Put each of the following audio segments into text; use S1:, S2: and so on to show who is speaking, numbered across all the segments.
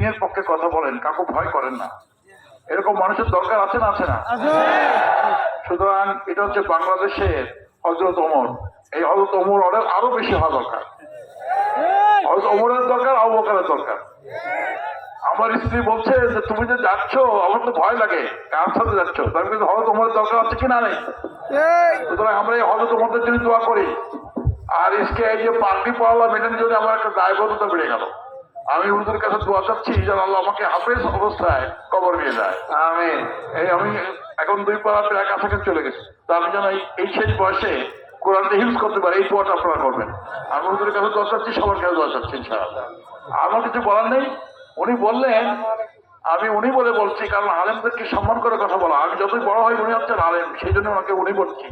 S1: দিনের পক্ষে কথা বলেন, কাউকে ভয় করেন না। এরকম মানুষের দরকার আছে না? আছে না? সুতরাং এটা হচ্ছে বাংলাদেশের হযরত ওমর। এই হযরত ওমর আরো বেশি হওয়া দরকার। হযরত ওমরের দরকার, আবু বকরের দরকার। আমার স্ত্রী বলছে যে তুমি যে যাচ্ছ আমার তো ভয় লাগে, কার সাথে যাচ্ছ? তার কিন্তু হযরত ওমরের দরকার আছে কিনা নেই? সুতরাং আমরা এই হযরত ওমরের জন্য দোয়া করি। আর আজকে এই যে পার্টি পড়ালাম, এটার জন্য আমার একটা দায়বদ্ধতা বেড়ে গেল। আমি হুজুরের কাছে দোয়া চাচ্ছি যেন আল্লাহ আমাকে হাফেজ অবস্থায় কবর নিয়ে যায়। আমিন। এই আমি এখন 2 পারা প্রায় কাছাকাছি চলে গেছি, তা আমি যেন এই শেষ বয়সে কোরআনটা হিফজ করতে পারি, এই দোয়াটা আপনারা করবেন। আমি হুজুরের কাছে দোয়া চাচ্ছি, সবার কাছে দোয়া চাচ্ছি ইনশাআল্লাহ। আমার কিছু বলার নেই। উনি বললেন, আমি উনি বলে বলছি, কারণ আলেমদেরকে সম্মান করে কথা বলা। আমি যতই বড় হই, উনি হচ্ছেন আলেম, সেই জন্য ওনাকে উনি বলছি।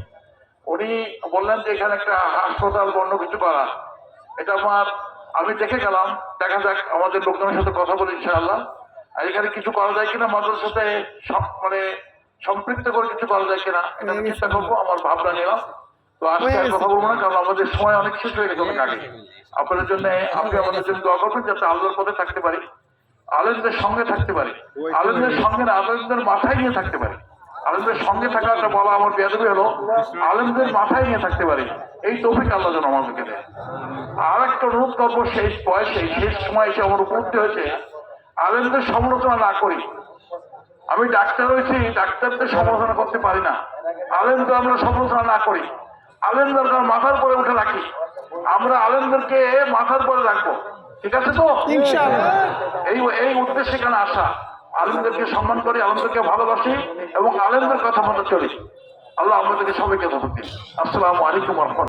S1: উনি বললেন যে এখানে একটা হাসপাতাল বন্ধ কিছু করা, এটা আমি দেখে গেলাম, দেখা যাক আমাদের লোকজনের সাথে কথা বলি ইনশাআল্লাহ। আর এখানে কিছু করা যায় কিনা, মাদ্রাসার সাথে সম্পৃক্ত করে কিছু করা যায় কিনা, এটা আমি চেষ্টা করবো। আমার ভাবনা নিলাম। তো আজকে আর কথা বলবো না, কারণ আমাদের সময় অনেক শেষ হয়ে গেছে অনেক আগে। আপনাদের জন্য, আপনি আমাদের জন্য দোয়া করবেন যাতে আল্লাহর পথে থাকতে পারি, আলেমদের সঙ্গে থাকতে পারি, আলেমদের সঙ্গে না, আলেমদের মাথায় নিয়ে থাকতে পারি। আলেমদের সঙ্গে থাকাটা বলা আমার বেয়াদবি হলো, আলেমদের মাথায় নিয়ে থাকতে পারি। এই তৌফিক আল্লাহ যেন আমাদেরকে দেয়। আর একটা অনুরোধ করবো, শেষ বয়সে, শেষ সময় এসে আমার উপলব্ধি হয়েছে, আলেমদের সমালোচনা না করি। আমি ডাক্তার হয়েছি, ডাক্তারদের সমালোচনা করতে পারি না। আলেমদের আমরা সমালোচনা না করি, আলেমদের মাথার পরে উঠে রাখি। আমরা আলেমদেরকে মাথার পরে রাখবো, ঠিক আছে তো? এই উদ্দেশ্যে এখানে আসা। আলেমদেরকে সম্মান করি, আলেমদেরকে ভালোবাসি এবং আলেমদের কথা মতো চলি। আল্লাহ আমাদেরকে সবাইকে তৌফিক দিন। আসসালামু আলাইকুম ওয়া রাহমাতুল্লাহ।